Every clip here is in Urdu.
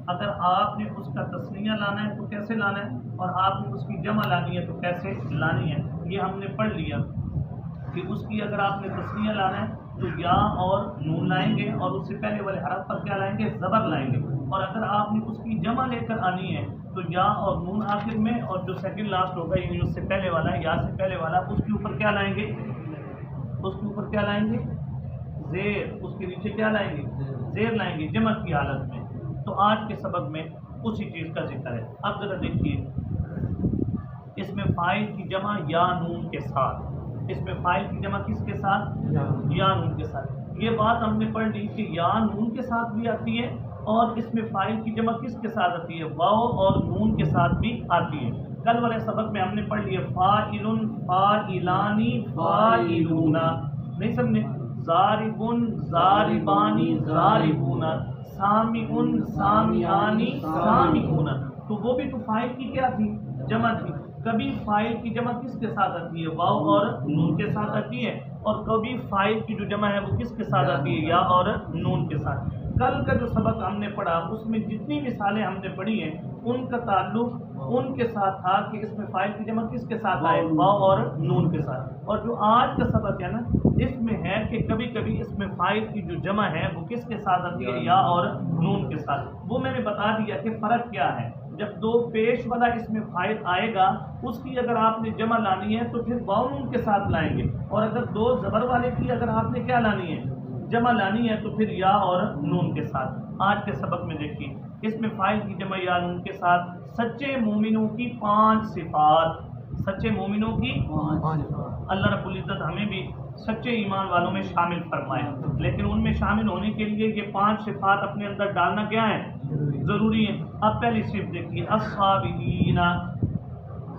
اگر آپ نے اس کا تسنیہ لانا ہے تو کیسے لانا ہے، اور آپ نے اس کی جمع لانی ہے تو کیسے لانی ہے، یہ ہم نے پڑھ لیا کہ اس کی اگر آپ نے تسنیہ لانا ہے تو یا اور نون لائیں گے، اور اس سے پہلے والے حرف پر کیا لائیں گے، زبر لائیں گے، اور اگر آپ نے اس کی جمع لے کر آنی ہے تو یا اور نون آخر میں، اور جو سیکنڈ لاسٹ ہوگا یعنی اس سے پہلے والا ہے، یا سے پہلے والا، اس کے اوپر کیا لائیں گے، اس کے اوپر کیا لائیں گے، زیر، اس کے نیچے کیا لائیں گے، زیر لائیں گے جمع کی حالت میں۔ تو آج کے سبق میں اسی چیز کا ذکر ہے۔ اب ذرا دیکھیے، اس میں فاعل کی جمع یا نون کے ساتھ، اس میں فاعل کی جمع کس کے ساتھ، یا نون کے ساتھ۔ یہ بات ہم نے پڑھ لی کہ یا نون کے ساتھ بھی آتی ہے، اور اس میں فاعل کی جمع کس کے ساتھ آتی ہے، واو اور نون کے ساتھ بھی آتی ہے۔ کل والے سبق میں ہم نے پڑھ لیا فاعل، فاعلانی، فاعلون، نہیں سمجھے، ضارب، ضاربانی، ضاربون، سامع، سامعانی، سامعون، تو وہ بھی تو فاعل کی کیا تھی، جمع تھی۔ کبھی فاعل کی جمع کس کے ساتھ آتی ہے، واو اور نون کے ساتھ آتی ہے، اور کبھی فاعل کی جو جمع ہے وہ کس کے ساتھ آتی ہے، یا اور نون کے ساتھ۔ کل کا جو سبق ہم نے پڑھا اس میں جتنی مثالیں ہم نے پڑھی ہیں ان کا تعلق ان کے ساتھ تھا کہ اس میں فاعل کی جمع کس کے ساتھ آئے، واو اور نون کے ساتھ۔ اور جو آج کا سبق ہے نا، اس میں ہے کہ کبھی کبھی اس میں فاعل کی جو جمع ہے وہ کس کے ساتھ آتی ہے، یا اور نون کے ساتھ۔ وہ میں نے بتا دیا کہ فرق کیا ہے، جب دو پیش والا اس میں فاعل آئے گا اس کی اگر آپ نے جمع لانی ہے تو پھر واو نون کے ساتھ لائیں گے، اور اگر دو زبر والے کی اگر آپ نے کیا لانی ہے، جمع لانی ہے، تو پھر یا اور نون کے ساتھ۔ آج کے سبق میں دیکھیے، اس میں فاعل کی جمع یا نون کے ساتھ سچے مومنوں کی 5 صفات، سچے مومنوں کی 5 صفات۔ اللہ رب العزت ہمیں بھی سچے ایمان والوں میں شامل فرمائے، لیکن ان میں شامل ہونے کے لیے یہ 5 صفات اپنے اندر ڈالنا کیا ہے، ضروری ہے۔ اب پہلی صفت دیکھیے، الصابرین،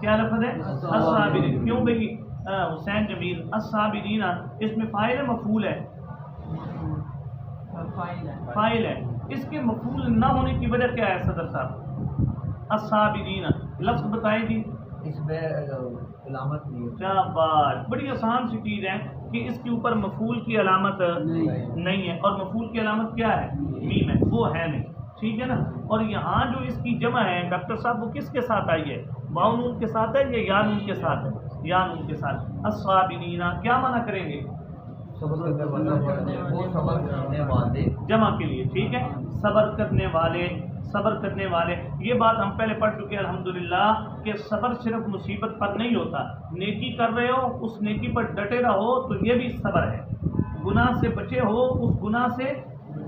کیا لفظ ہے، الصابرین، کیوں بھئی حسین جمیل، الصابرین اس میں فاعل ہے مفعول ہے، فاعل ہے، اس کے مفعول نہ ہونے کی وجہ کیا ہے صدر صاحب، الصابرین لفظ بتائیں جی، اس میں علامت نہیں ہے۔ کیا بات، بڑی آسان سی چیز ہے کہ اس کے اوپر مفعول کی علامت نہیں ہے، اور مفعول کی علامت کیا ہے، میم ہے، وہ ہے نہیں، ٹھیک ہے نا۔ اور یہاں جو اس کی جمع ہے ڈاکٹر صاحب وہ کس کے ساتھ آئی ہے، واو نون کے ساتھ ہے یا نون کے ساتھ ہے، یا نون کے ساتھ۔ الصابرین کیا معنی کریں گے، صبر کرنے والے، جمع کے لیے، ٹھیک ہے، صبر کرنے والے، صبر کرنے والے۔ یہ بات ہم پہلے پڑھ چکے ہیں الحمدللہ کہ صبر صرف مصیبت پر نہیں ہوتا، نیکی کر رہے ہو اس نیکی پر ڈٹے رہو تو یہ بھی صبر ہے، گناہ سے بچے ہو اس گناہ سے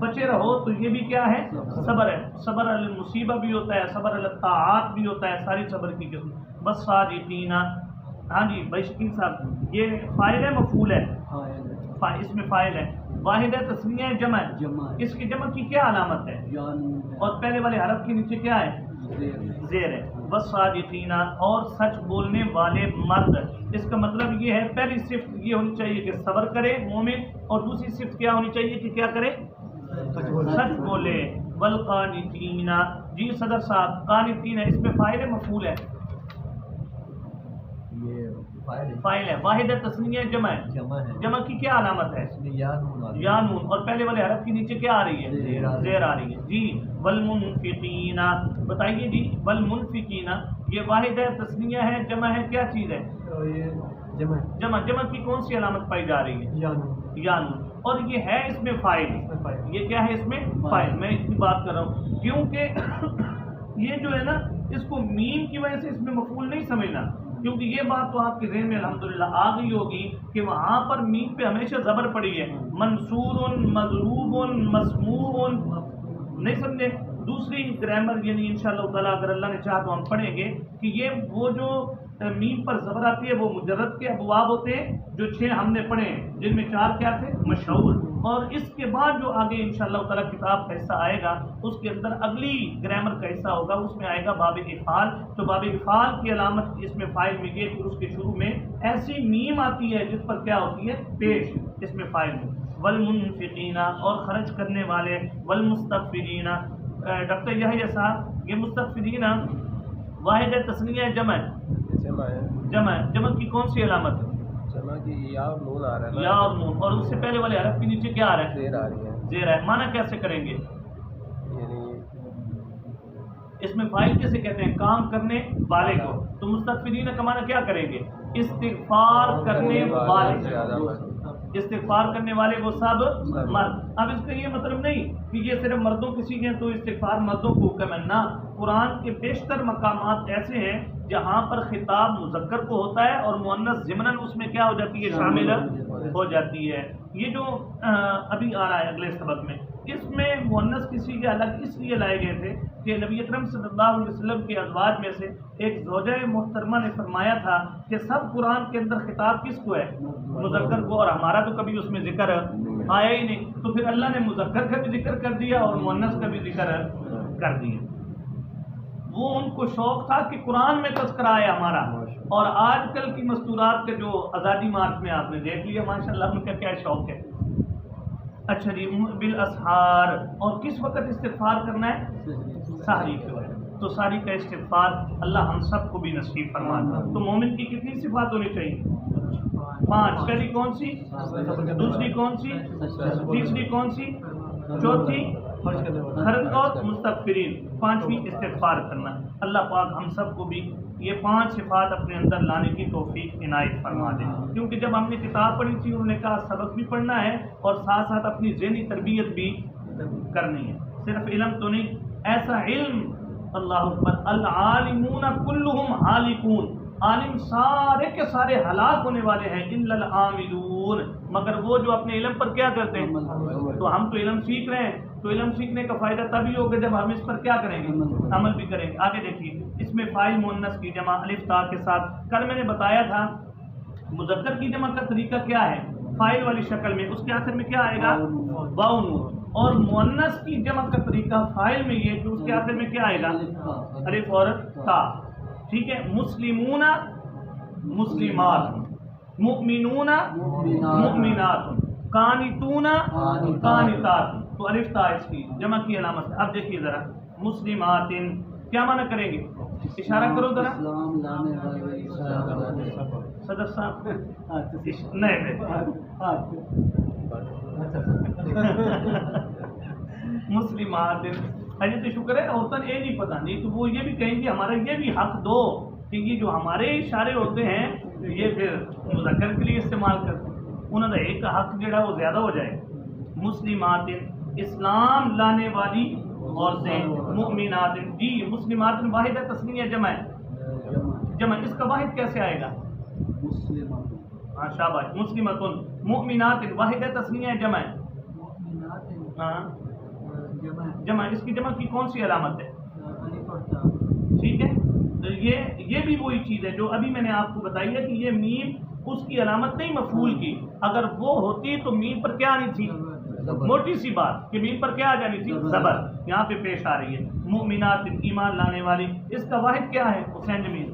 بچے رہو تو یہ بھی کیا ہے، صبر ہے۔ صبر علی المصیبہ بھی ہوتا ہے، صبر علی الطاعات بھی ہوتا ہے، ساری صبر کی قسم۔ بس صادقین، ہاں جی بھائی شکیل صاحب، یہ فاعل ہے مفعول ہے، اس میں فاعل ہے، واحد ہے، تسنیہ ہے، جمع ہے، اس کی جمع کی کیا علامت ہے، اور پہلے والے حرف کے نیچے کیا ہے، زیر ہے۔ بس صادقین، اور سچ بولنے والے مرد، اس کا مطلب یہ ہے پہلی صفت یہ ہونی چاہیے کہ صبر کرے مومن، اور دوسری صفت کیا ہونی چاہیے کہ کیا کرے، سچ بولے۔ والقانتین، جی صدر صاحب، قانتین ہے، اس میں فاعل ہے مفعول ہے، فاعل ہے، واحد ہے، تسنیہ ہے، جمع ہے، جمع کی کیا علامت ہے، یا نون، اور پہلے والے حرف کے نیچے کیا آ رہی ہے، زیر آ رہی ہے جی۔ والمنفقین، بتائیے جی، والمنفقین یہ واحد ہے، تسنیہ ہے، جمع ہے، کیا چیز ہے، جمع، جمع کی کون سی علامت پائی جا رہی ہے، یا نون، اور یہ ہے اس میں فاعل، یہ کیا ہے اس میں فاعل، میں اس کی بات کر رہا ہوں کیونکہ یہ جو ہے نا اس کو میم کی وجہ سے اس میں مفعول نہیں سمجھنا، کیونکہ یہ بات تو آپ کے ذہن میں الحمدللہ آ گئی ہوگی کہ وہاں پر میم پہ ہمیشہ زبر پڑی ہے، منصور، مضروب، مسموع، نہیں سمجھے۔ دوسری گرامر یعنی انشاءاللہ تعالیٰ اگر اللہ نے چاہا تو ہم پڑھیں گے کہ یہ وہ جو میم پر زبر آتی ہے وہ مجرد کے ابواب ہوتے ہیں جو 6 ہم نے پڑھے ہیں، جن میں 4 کیا تھے، مشہور، اور اس کے بعد جو آگے انشاءاللہ تعالیٰ کتاب کا حصہ آئے گا اس کے اندر اگلی گرامر کا حصہ ہوگا، اس میں آئے گا باب افعال، تو باب افعال کی علامت اس میں فاعل میں یہ کہ اس کے شروع میں ایسی میم آتی ہے جس پر کیا ہوتی ہے، پیش، اس میں فاعل میں۔ والمنفقین، اور خرچ کرنے والے، والمستغفرین، ڈاکٹر یحییٰ صاحب یہ مستغفرین واحد ہے، تسنیہ ہے، جمع ہے، جمع ہے، جمع کی کون سی علامت ہے، جمع کی یا اور نون آ رہا ہے، یا اور نون، اور اس سے پہلے والے حرف کے نیچے کیا آ رہا ہے، زیر آ رہی ہے، زیر ہے، معنی کیسے کریں گے، یعنی اس میں فاعل کسے کہتے ہیں؟ کام کرنے والے کو. تو مستغفرین کا معنی کیا کریں گے؟ استغفار کرنے والے. استغفار کرنے والے وہ سب مرد. اب اس کا یہ مطلب نہیں کہ یہ صرف مردوں کی چیزیں تو استغفار مردوں کو حکم ہے. نہ، قرآن کے بیشتر مقامات ایسے ہیں جہاں پر خطاب مذکر کو ہوتا ہے اور مؤنث ضمناً اس میں کیا ہو جاتی ہے؟ شامل ہو جاتی ہے. یہ جو ابھی آ رہا ہے اگلے سبق میں، اس میں مؤنث کسی کے الگ اس لیے لائے گئے تھے کہ نبی اکرم صلی اللہ علیہ وسلم کے ازواج میں سے ایک زوجہ محترمہ نے فرمایا تھا کہ سب قرآن کے اندر خطاب کس کو ہے؟ مذکر کو، اور ہمارا تو کبھی اس میں ذکر آیا ہی نہیں. تو پھر اللہ نے مذکر کا بھی ذکر کر دیا اور مؤنث کا بھی ذکر کر دیا. وہ ان کو شوق تھا کہ قرآن میں تذکرہ ہے ہمارا. اور آج کل کی مستورات کے جو آزادی مارچ میں آپ نے دیکھ لیا ماشاءاللہ ان کا کیا شوق ہے. اچھا جی، بالاسحار. اور کس وقت استغفار کرنا ہے؟ سحری کے وقت. تو سحری کا استغفار اللہ ہم سب کو بھی نصیب فرما. تو مومن کی کتنی صفات ہونی چاہیے؟ 5. پہلی کون سی؟ دوسری کون سی؟ تیسری کون سی؟ چوتھی خرد اور مستغفرین. 5ویں استغفار کرنا. اللہ پاک ہم سب کو بھی یہ 5 صفات اپنے اندر لانے کی توفیق عنایت فرما دے. کیونکہ جب ہم نے کتاب پڑھی تھی انہوں نے کہا سبق بھی پڑھنا ہے اور ساتھ ساتھ اپنی ذہنی تربیت بھی کرنی ہے. صرف علم تو نہیں، ایسا علم، اللہ اکبر، العالمون کلہم ہالکون. عالم سارے کے سارے ہلاک ہونے والے ہیں، الا العاملون، مگر وہ جو اپنے علم پر کیا کرتے ہیں. تو ہم تو علم سیکھ رہے ہیں، تو علم سیکھنے کا فائدہ تبھی ہوگا جب ہم اس پر کیا کریں گے؟ عمل بھی کریں گے. آگے دیکھیے، اس میں فاعل مؤنث کی جمع الف تا کے ساتھ. کل میں نے بتایا تھا مذکر کی جمع کا طریقہ کیا ہے؟ فاعل والی شکل میں، اس کے آخر میں کیا آئے گا؟ واو نون. اور مؤنث کی جمع کا طریقہ فاعل میں یہ کہ اس کے آخر میں کیا آئے گا؟ الف اور تا. ٹھیک ہے. مسلمون مسلمات، مؤمنون مؤمنات، قانتون قانتات. تو الف تا اس کی جمع کی علامت ہے. اب دیکھیے ذرا، مسلمات کیا معنی کریں گے؟ اشارہ کرو ذرا صدر صاحب. نہیں مسلمات. اجے تو شکر ہے عورتیں یہ نہیں پتہ نہیں تو وہ یہ بھی کہیں گے ہمارا یہ بھی حق دو کہ یہ جو ہمارے اشارے ہوتے ہیں یہ پھر مذکر کے لیے استعمال کرتے ہیں. انہوں نے ایک حق جڑا وہ زیادہ ہو جائے. مسلمات اسلام لانے والی عورتیں، مؤمنات. جی مسلمات واحد ہے، تسنیہ جمع ہے. جمع اس کا واحد کیسے آئے گا؟ ہاں شاباش. مسلمتن. مؤمنات واحد ہے، تسنیہ جمع ہے. ہاں جمع. اس کی جمع کی کون سی علامت ہے؟ ٹھیک ہے. تو یہ بھی وہی چیز ہے جو ابھی میں نے آپ کو بتائی ہے کہ یہ میم اس کی علامت نہیں مفعول کی. اگر وہ ہوتی تو میم پر کیا آنی تھی؟ موٹی سی بات کہ میم پر کیا آ جانی تھی؟ زبر. یہاں پہ پیش آ رہی ہے. مؤمنات ایمان لانے والی. اس کا واحد کیا ہے حسین جمیل؟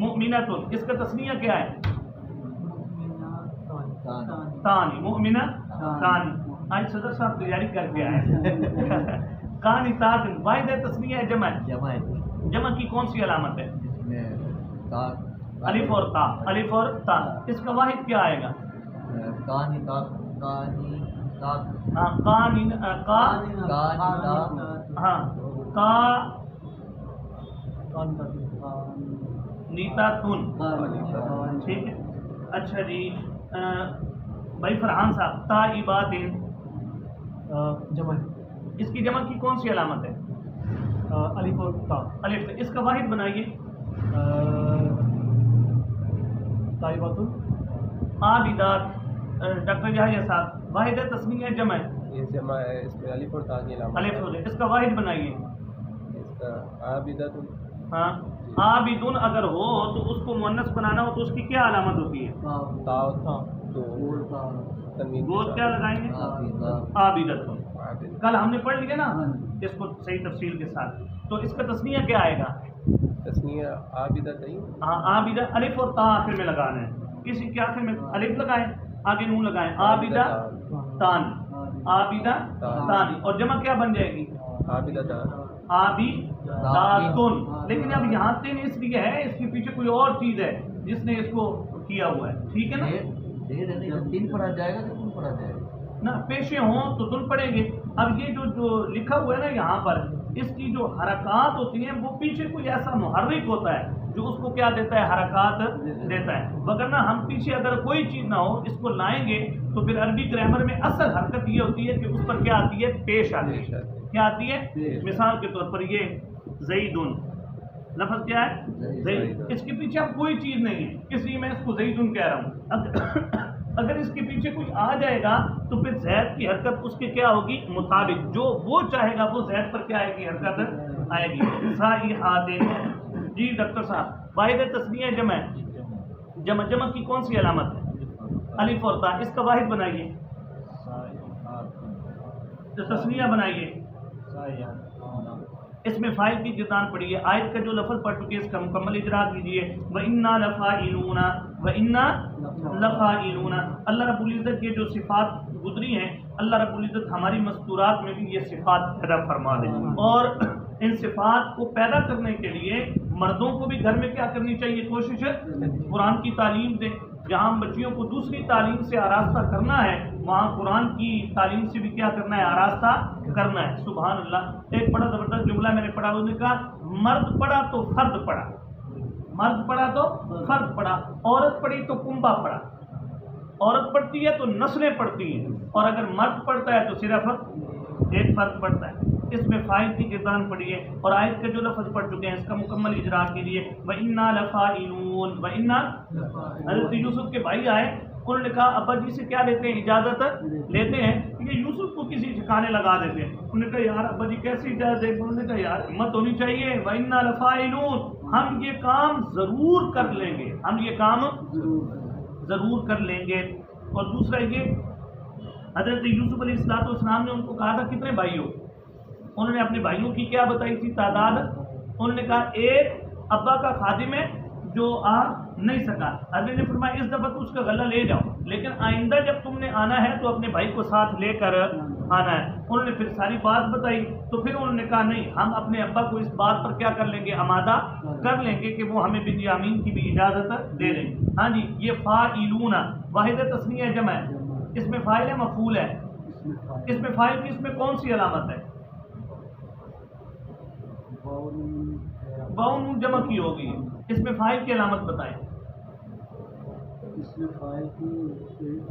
مؤمنات. اس کا تسنیہ کیا ہے؟ تانی. مؤمنہ تانی. آج صدر صاحب تیاری کر کے آئے. قانتات واحد ہے، تسنیہ ہے، جمع ہے. جمع کی کون سی علامت ہے؟ الف اور تا. الف اور تا. اس کا واحد کیا آئے گا؟ نیتا تن. ٹھیک ہے. اچھا جی بھائی فرحان صاحب، تائبات جمع. اس کی جمع کی کون سی علامت ہے؟ الف اور تا. الف. اس کا واحد بنائیے. تائبات. عابدات. ڈاکٹر یحییٰ صاحب واحد ہے، تسنیہ ہے، جمع ہے؟ یہ جمع ہے، اس میں الف اور تا کی علامت. الف ہو جائے. اس کا واحد بنائیے. اس کا عابدات. ہاں عابدون اگر ہو تو اس کو مؤنث بنانا ہو تو اس کی کیا علامت ہوتی ہے؟ تا. تو گود کیا لگائیں گے؟ عابدۃ. کل ہم نے پڑھ لیا نا اس کو صحیح تفصیل کے ساتھ. تو اس کا تسنیہ کیا آئے گا؟ تسنیہ عابدۃ نہیں. ہاں عابدہ. الف اور تا آخر میں لگانا ہے. کسی کے آخر میں الف لگائیں، آگے نون لگائیں. عابدہ تان. عابدہ تان. اور جمع کیا بن جائے گی؟ عابدۃ. عابداتن. لیکن اب یہاں تین اس لیے ہے، اس کے پیچھے کوئی اور چیز ہے جس نے اس کو کیا ہوا ہے. ٹھیک ہے نا؟ تین پڑھا جائے گا کہ پڑھا جائے گا نا. پیشے ہوں تو تن پڑیں گے. اب یہ جو لکھا ہوا ہے نا یہاں پر، اس کی جو حرکات ہوتی ہیں وہ پیچھے کوئی ایسا محرک ہوتا ہے جو اس کو کیا دیتا ہے، حرکات دیتا ہے، وگرنہ ہم پیچھے اگر کوئی چیز نہ ہو اس کو لائیں گے تو پھر عربی گرامر میں اصل حرکت یہ ہوتی ہے کہ اس پر کیا آتی ہے، پیش آتی ہے. کیا آتی ہے؟ مثال کے طور پر یہ زیدن لفظ کیا ہے، زید، اس کے پیچھے اب کوئی چیز نہیں ہے، اس لیے میں اس کو زیدن کہہ رہا ہوں. اگر اس کے پیچھے کوئی آ جائے گا تو پھر زید کی حرکت اس کے کیا ہوگی، مطابق جو وہ چاہے گا وہ زید پر کیا آئے گی، حرکت آئے گی. صحیحاتن. جی ڈاکٹر صاحب، واحد تسنیہ جمع ہے، جمع کی کون سی علامت ہے، الف اور تا. اس کا واحد بنائیے، تسنیہ بنائیے. اس میں فاعل کی گردان پڑی ہے. آیت کا جو لفظ پڑھ چکے اس کا مکمل اجرا کیجیے. وَإِنَّا لَفَاعِلُونَ وَإِنَّا لَفَاعِلُونَ. اللہ رب العزت کی جو صفات گزری ہیں، اللہ رب العزت ہماری مستورات میں بھی یہ صفات پیدا فرما دے. اور ان صفات کو پیدا کرنے کے لیے مردوں کو بھی گھر میں کیا کرنی چاہیے، کوشش قرآن کی تعلیم دیں. جہاں ہم بچیوں کو دوسری تعلیم سے آراستہ کرنا ہے وہاں قرآن کی تعلیم سے بھی کیا کرنا ہے، آراستہ کرنا ہے. سبحان اللہ. ایک بڑا زبردست جملہ میں نے پڑھا، انہوں نے کہا مرد پڑھا تو فرد پڑھا، مرد پڑھا تو فرد پڑھا، عورت پڑھی تو کنبہ پڑھا. عورت پڑھتی ہے تو نسلیں پڑھتی ہیں، اور اگر مرد پڑھتا ہے تو صرف ایک فرد پڑھتا ہے. اس میں فاعل کی گردان پڑی ہے. اور آیت کے جو لفظ پڑھ چکے ہیں اس کا مکمل اجرا کیجیے. وَإِنَّا لَفَاعِلُونَ وَإِنَّا. حضرت یوسف کے بھائی آئے، انہوں نے کہا ابا جی سے کیا لیتے ہیں، اجازت لیتے ہیں. یہ یوسف کو کسی ٹھکانے لگا دیتے ہیں. انہوں نے کہا یار ابا جی کیسی اجازت ہے؟ انہوں نے کہا یار ہمت ہونی چاہیے. وَإِنَّا لَفَاعِلُونَ. ہم یہ کام ضرور کر لیں گے، ہم یہ کام ضرور کر لیں گے. اور دوسرا یہ حضرت یوسف علیہ السلام نے ان کو کہا تھا کتنے بھائی ہو، انہوں نے اپنے بھائیوں کی کیا بتائی تھی تعداد. انہوں نے کہا ایک ابا کا خادم ہے جو آ نہیں سکا. حضرت نے فرمایا اس دفعہ تو اس کا غلہ لے جاؤ، لیکن آئندہ جب تم نے آنا ہے تو اپنے بھائی کو ساتھ لے کر آنا ہے. انہوں نے پھر ساری بات بتائی تو پھر انہوں نے کہا نہیں، ہم اپنے ابا کو اس بات پر کیا کر لیں گے، آمادہ کر لیں گے کہ وہ ہمیں بنیامین کی بھی اجازت دے دیں. ہاں جی. یہ فاعلون واحد تسنیہ جمع ہے، اس میں فاعل ہے، مفعول ہے. اس میں فاعل کی اس میں کون سی علامت ہے، باؤن جمع کی ہوگی. اس میں فاعل کی علامت بتائیں. اس میں فاعل کی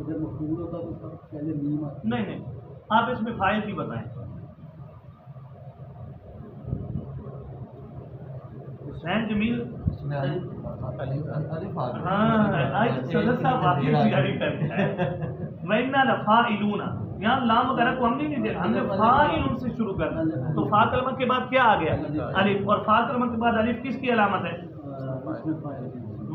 اگر مفعول ہوتا تو سب پہلے میم آتی. نہیں آپ اس میں فاعل کی بتائیں. حسین جمیل. اس میں صدر صاحب واقعی تیاری کرتے ہیں. وَإِنَّا لَفَاعِلُونَ. یہاں لام وغیرہ کو ہم نہیں دیکھا، ہم نے فاعل سے شروع کرنا. تو فا کلمہ کے بعد کیا آ گیا، الف. اور فا کلمہ کے بعد الف کس کی علامت ہے،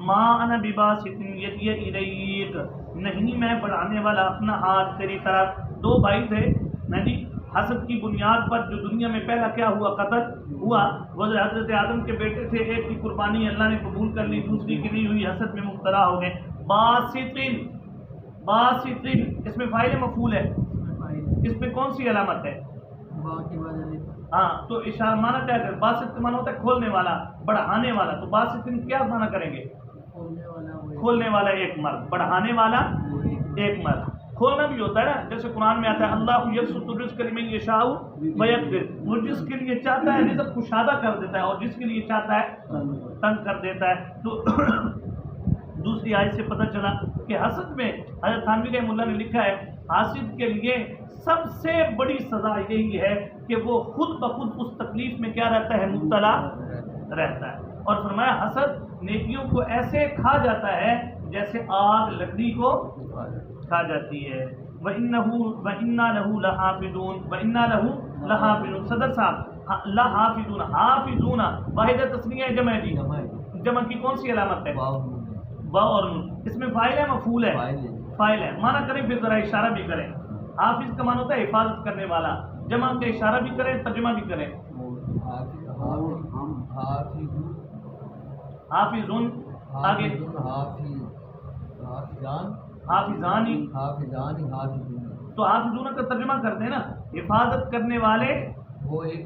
ما انا بباسط یدی الیک. نہیں میں بڑھانے والا اپنا ہاتھ تیری طرف. دو بھائی تھے نہیں، حسد کی بنیاد پر جو دنیا میں پہلا کیا ہوا، قتل ہوا. وہ حضرت آدم کے بیٹے تھے، ایک کی قربانی اللہ نے قبول کر لی، دوسری کی نہیں ہوئی، حسد میں مبتلا ہو گئے. باسطن. باسطن اس میں فاعل مفعول ہے، اس میں کون سی علامت ہے، ہاں. تو اشارہ معنی کیا ہے، باسط کا معنی ہوتا ہے کھولنے والا، بڑھانے والا. تو باسطن کیا معنی کریں گے، کھولنے والا ایک مرد، بڑھانے والا ایک مرد. کھولنا بھی ہوتا ہے نا، جیسے قرآن میں آتا ہے اللہ یبسط الرزق لمن یشاء ویقدر. وہ جس کے لیے چاہتا ہے رزق کشادہ کر دیتا ہے اور جس کے لیے چاہتا ہے تنگ کر دیتا ہے. تو دوسری آیت سے پتہ چلا کہ حسد میں حضرت تھانوی رحمہ اللہ نے لکھا ہے حاسد کے لیے سب سے بڑی سزا یہی ہے کہ وہ خود بخود اس تکلیف میں کیا رہتا ہے، مبتلا رہتا ہے. اور فرمایا حسد نیکیوں کو ایسے کھا جاتا ہے جیسے آگ لکڑی کو کھا جاتی ہے. وَإِنَّا لَهُ لَحَافِظُونَ وَإِنَّا لَهُ لَحَافِظُونَ. صدر صاحب لَحَافِظُونَ، حافظون واحد تسنیہ جمع ہے. جمع کی کون سی علامت ہے، با اور نون. اس میں فاعل ہے، مفعول ہے، فاعل ہے. معنی کریں پھر ذرا اشارہ بھی کریں. حافظ کا معنی ہوتا ہے حفاظت کرنے والا، جمع کے اشارہ بھی کریں، ترجمہ بھی کریں. حافظون آگے حافظانی. تو حافظون کا ترجمہ کرتے ہیں نا، حفاظت کرنے والے. وہ ایک